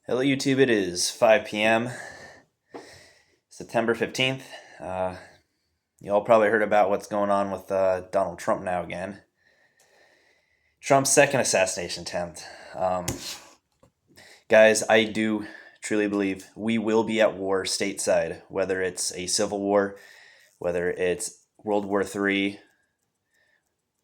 Hello, YouTube. It is 5 p.m., September 15th. You all probably heard about what's going on with Donald Trump now again. Trump's second assassination attempt. Guys, I do truly believe we will be at war stateside, whether it's a civil war, whether it's World War III,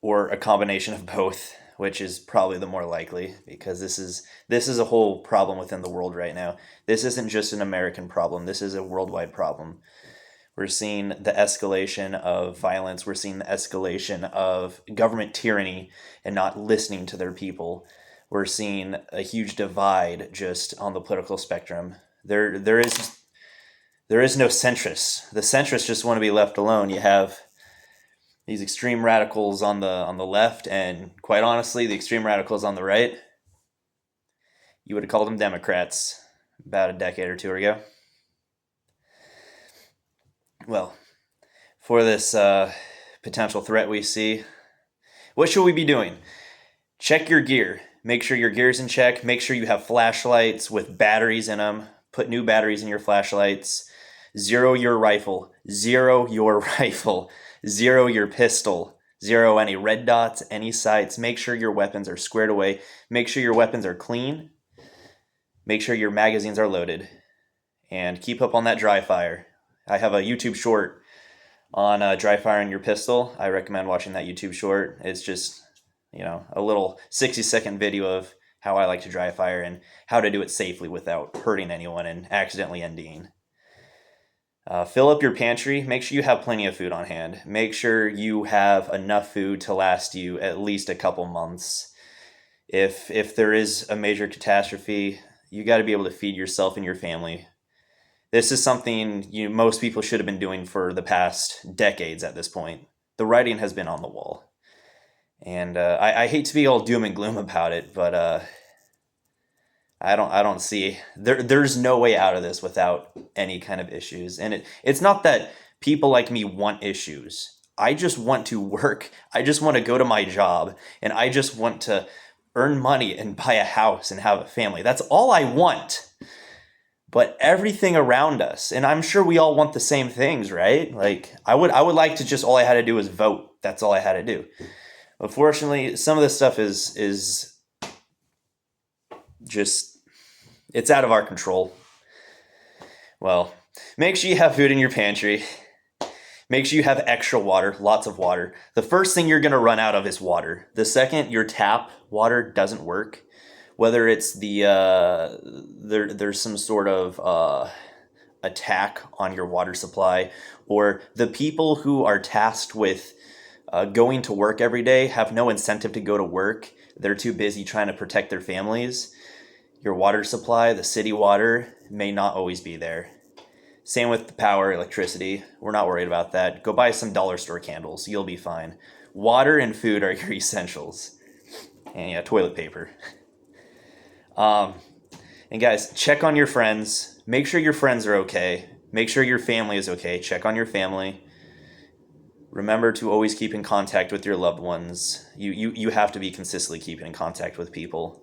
or a combination of both, which is probably the more likely because this is a whole problem within the world right now. This isn't just an American problem. This is a worldwide problem. We're seeing the escalation of violence. We're seeing the escalation of government tyranny and not listening to their people. We're seeing a huge divide just on the political spectrum. There is no centrists. The centrists just want to be left alone. You have these extreme radicals on the left, and quite honestly, the extreme radicals on the right. You would have called them Democrats about a decade or two ago. Well, for this potential threat we see, what should we be doing? Check your gear. Make sure your gear's in check. Make sure you have flashlights with batteries in them. Put new batteries in your flashlights. Zero your rifle. Zero your rifle. Zero your pistol. Zero any red dots, any sights. Make sure your weapons are squared away. Make sure your weapons are clean. Make sure your magazines are loaded. And keep up on that dry fire. I have a YouTube short on dry firing your pistol. I recommend watching that YouTube short. It's just, a little 60-second video of how I like to dry fire and how to do it safely without hurting anyone and accidentally NDing. Fill up your pantry. Make sure you have plenty of food on hand. Make sure you have enough food to last you at least a couple months. If there is a major catastrophe, you got to be able to feed yourself and your family. This is something most people should have been doing for the past decades at this point. The writing has been on the wall. And I hate to be all doom and gloom about it, but I don't see there's no way out of this without any kind of issues. And it's not that people like me want issues. I just want to work. I just want to go to my job, and I just want to earn money and buy a house and have a family. That's all I want. But everything around us, and I'm sure we all want the same things, right? Like I would like to just, all I had to do was vote. That's all I had to do. Unfortunately, some of this stuff is just, it's out of our control. Well, make sure you have food in your pantry. Make sure you have extra water, lots of water. The first thing you're going to run out of is water. The second your tap water doesn't work, whether it's there's some sort of attack on your water supply, or the people who are tasked with going to work every day have no incentive to go to work. They're too busy trying to protect their families. Your water supply, the city water, may not always be there. Same with the power, electricity. We're not worried about that. Go buy some dollar store candles. You'll be fine. Water and food are your essentials. And yeah, toilet paper. And guys, check on your friends. Make sure your friends are okay. Make sure your family is okay. Check on your family. Remember to always keep in contact with your loved ones. You have to be consistently keeping in contact with people.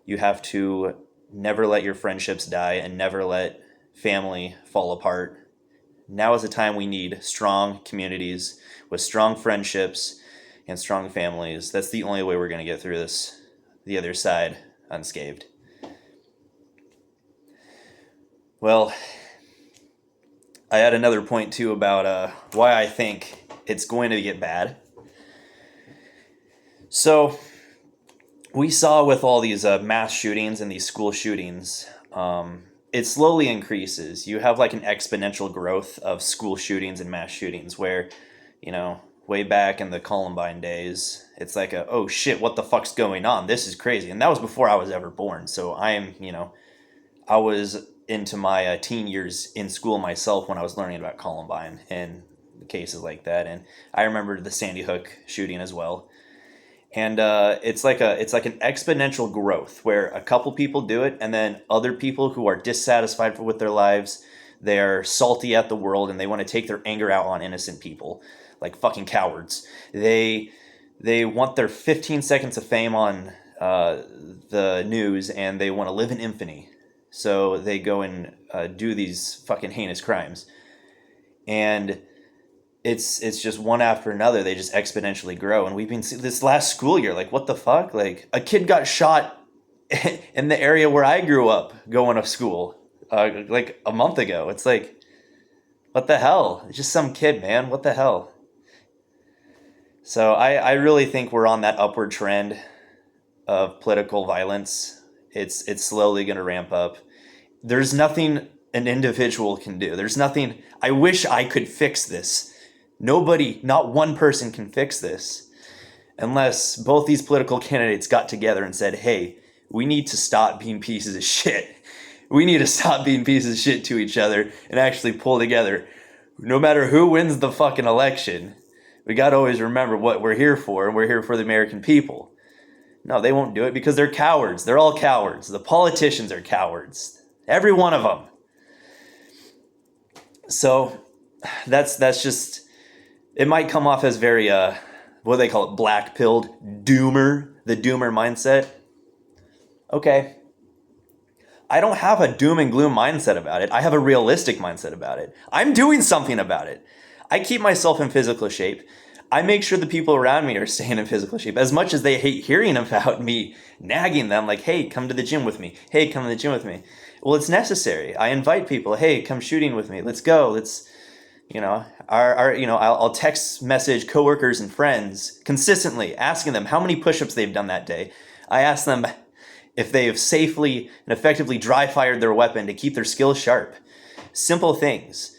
You have to never let your friendships die and never let family fall apart. Now is the time we need strong communities with strong friendships and strong families. That's the only way we're going to get through this, the other side, unscathed. Well, I had another point too about why I think it's going to get bad. So we saw with all these mass shootings and these school shootings, it slowly increases. You have like an exponential growth of school shootings and mass shootings where, way back in the Columbine days, it's like oh shit, what the fuck's going on? This is crazy. And that was before I was ever born. So I was into my teen years in school myself when I was learning about Columbine and cases like that. And I remember the Sandy Hook shooting as well. And it's like an exponential growth where a couple people do it, and then other people who are dissatisfied with their lives, they're salty at the world, and they want to take their anger out on innocent people, like fucking cowards. They want their 15 seconds of fame on the news and they want to live in infamy. So they go and do these fucking heinous crimes. And it's just one after another. They just exponentially grow. And we've been this last school year, like, what the fuck? Like, a kid got shot in the area where I grew up going to school like a month ago. It's like, what the hell? It's just some kid, man. What the hell? So I really think we're on that upward trend of political violence. It's slowly going to ramp up. There's nothing an individual can do. There's nothing. I wish I could fix this. Nobody, not one person can fix this unless both these political candidates got together and said, hey, we need to stop being pieces of shit. We need to stop being pieces of shit to each other and actually pull together. No matter who wins the fucking election, we got to always remember what we're here for, and we're here for the American people. No, they won't do it because they're cowards. They're all cowards. The politicians are cowards. Every one of them. So that's just, it might come off as very, what do they call it, black-pilled, doomer, the doomer mindset. Okay. I don't have a doom and gloom mindset about it. I have a realistic mindset about it. I'm doing something about it. I keep myself in physical shape. I make sure the people around me are staying in physical shape. As much as they hate hearing about me nagging them, like, hey, come to the gym with me. Hey, come to the gym with me. Well, it's necessary. I invite people. Hey, come shooting with me. Let's go. Let's, I'll text message coworkers and friends consistently, asking them how many push-ups they've done that day. I ask them if they have safely and effectively dry fired their weapon to keep their skills sharp. Simple things.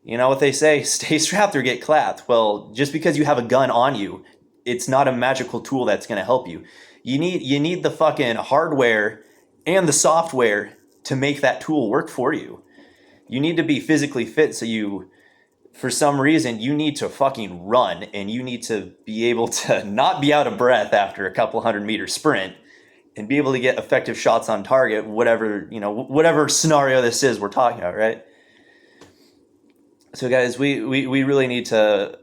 You know what they say? Stay strapped or get clapped. Well, just because you have a gun on you, it's not a magical tool that's going to help you. You need the fucking hardware and the software to make that tool work for you. You need to be physically fit, so you, for some reason, you need to fucking run, and you need to be able to not be out of breath after a couple 100-meter sprint and be able to get effective shots on target, whatever scenario this is we're talking about, right? So guys, we really need to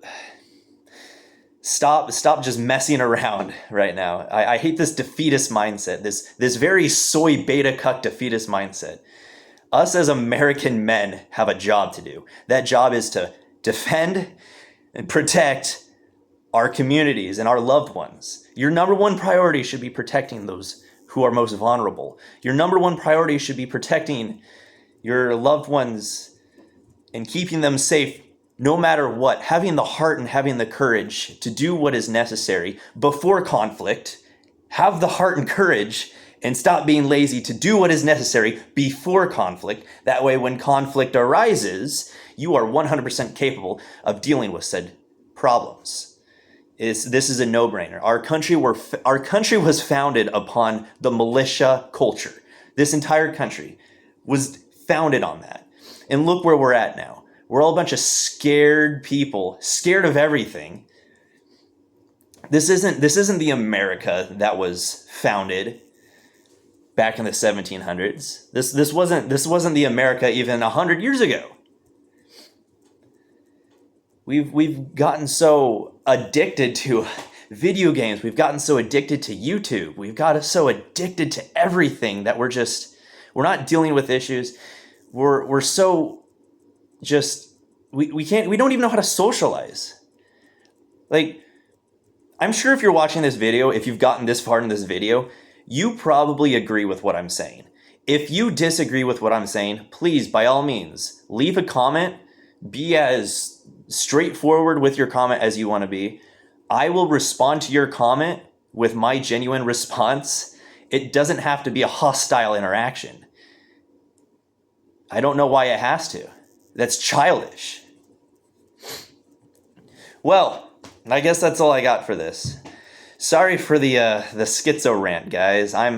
stop just messing around right now. I hate this defeatist mindset, this very soy beta cuck defeatist mindset. Us as American men have a job to do. That job is to defend and protect our communities and our loved ones. Your number one priority should be protecting those who are most vulnerable. Your number one priority should be protecting your loved ones and keeping them safe no matter what. Having the heart and having the courage to do what is necessary before conflict. Have the heart and courage and stop being lazy to do what is necessary before conflict. That way, when conflict arises, you are 100% capable of dealing with said problems. This is a no-brainer. Our country was founded upon the militia culture. This entire country was founded on that. And look where we're at now. We're all a bunch of scared people, scared of everything. This isn't the America that was founded back in the 1700s. This wasn't the America even 100 years ago. We've gotten so addicted to video games. We've gotten so addicted to YouTube. We've got so addicted to everything that we're not dealing with issues. We're so just we don't even know how to socialize. Like, I'm sure if you're watching this video, if you've gotten this far in this video, you probably agree with what I'm saying. If you disagree with what I'm saying, please, by all means, leave a comment. Be as straightforward with your comment as you want to be. I will respond to your comment with my genuine response. It doesn't have to be a hostile interaction. I don't know why it has to. That's childish. Well, I guess that's all I got for this. Sorry for the skitzo rant, guys. I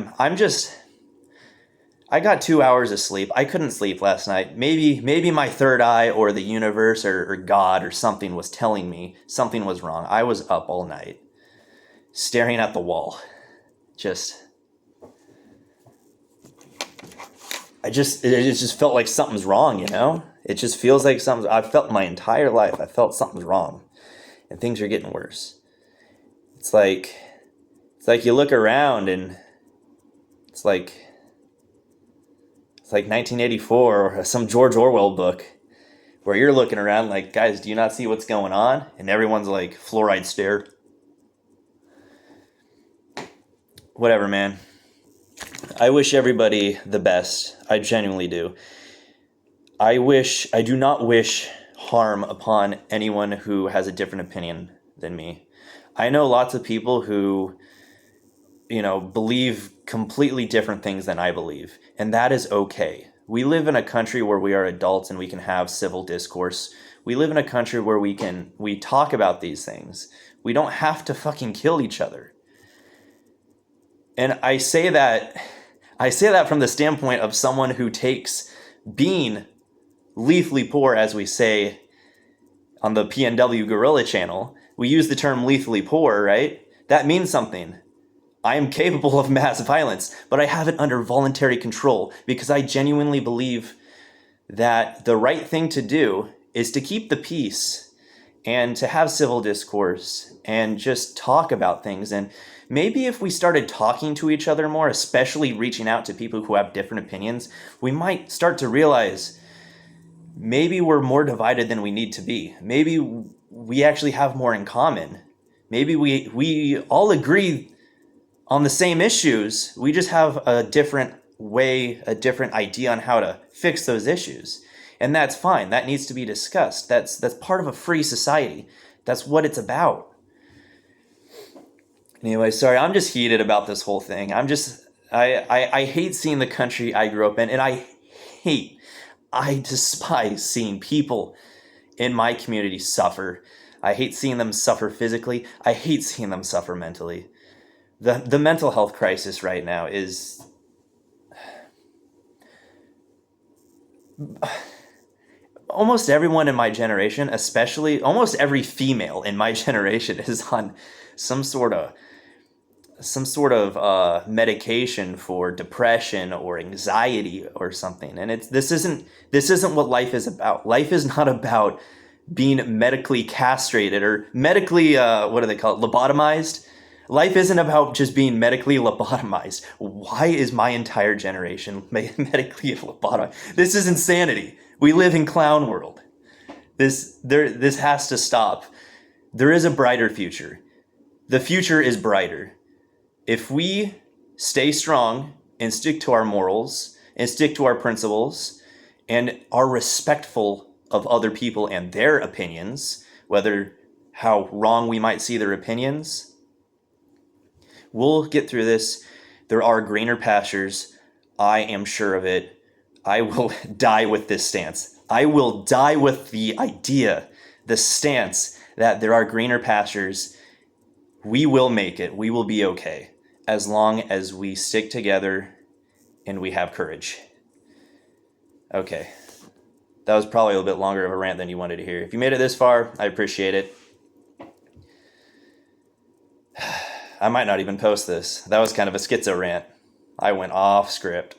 got 2 hours of sleep. I couldn't sleep last night. Maybe my third eye or the universe or God or something was telling me something was wrong. I was up all night, staring at the wall. It just felt like something's wrong, you know? It just feels like I've felt my entire life. I felt something's wrong and things are getting worse. It's like It's like you look around and it's like 1984 or some George Orwell book where you're looking around like, guys, do you not see what's going on? And everyone's like, fluoride stare. Whatever, man. I wish everybody the best. I genuinely do. I do not wish harm upon anyone who has a different opinion than me. I know lots of people who, believe completely different things than I believe, and that is okay. We live in a country where we are adults and we can have civil discourse. We live in a country where we talk about these things. We don't have to fucking kill each other. And I say that from the standpoint of someone who takes being lethally poor, as we say on the PNW Gorilla channel. We use the term lethally poor, right? That means something. I am capable of mass violence, but I have it under voluntary control because I genuinely believe that the right thing to do is to keep the peace and to have civil discourse and just talk about things. And maybe if we started talking to each other more, especially reaching out to people who have different opinions, we might start to realize maybe we're more divided than we need to be. Maybe we actually have more in common. Maybe we all agree on the same issues. We just have a different way, a different idea on how to fix those issues. And that's fine. That needs to be discussed. That's part of a free society. That's what it's about. Anyway, sorry, I'm just heated about this whole thing. I hate seeing the country I grew up in, and I despise seeing people in my community suffer. I hate seeing them suffer physically. I hate seeing them suffer mentally. The mental health crisis right now is almost everyone in my generation, especially almost every female in my generation, is on some sort of medication for depression or anxiety or something. And this isn't what life is about. Life is not about being medically castrated or medically what do they call it, lobotomized. Life isn't about just being medically lobotomized. Why is my entire generation medically lobotomized? This is insanity. We live in clown world. This has to stop. There is a brighter future. The future is brighter. If we stay strong and stick to our morals and stick to our principles and are respectful of other people and their opinions, whether how wrong we might see their opinions, we'll get through this. There are greener pastures. I am sure of it. I will die with this stance. I will die with the idea, the stance that there are greener pastures. We will make it. We will be okay as long as we stick together and we have courage. Okay. That was probably a little bit longer of a rant than you wanted to hear. If you made it this far, I appreciate it. I might not even post this. That was kind of a skitzo rant. I went off script.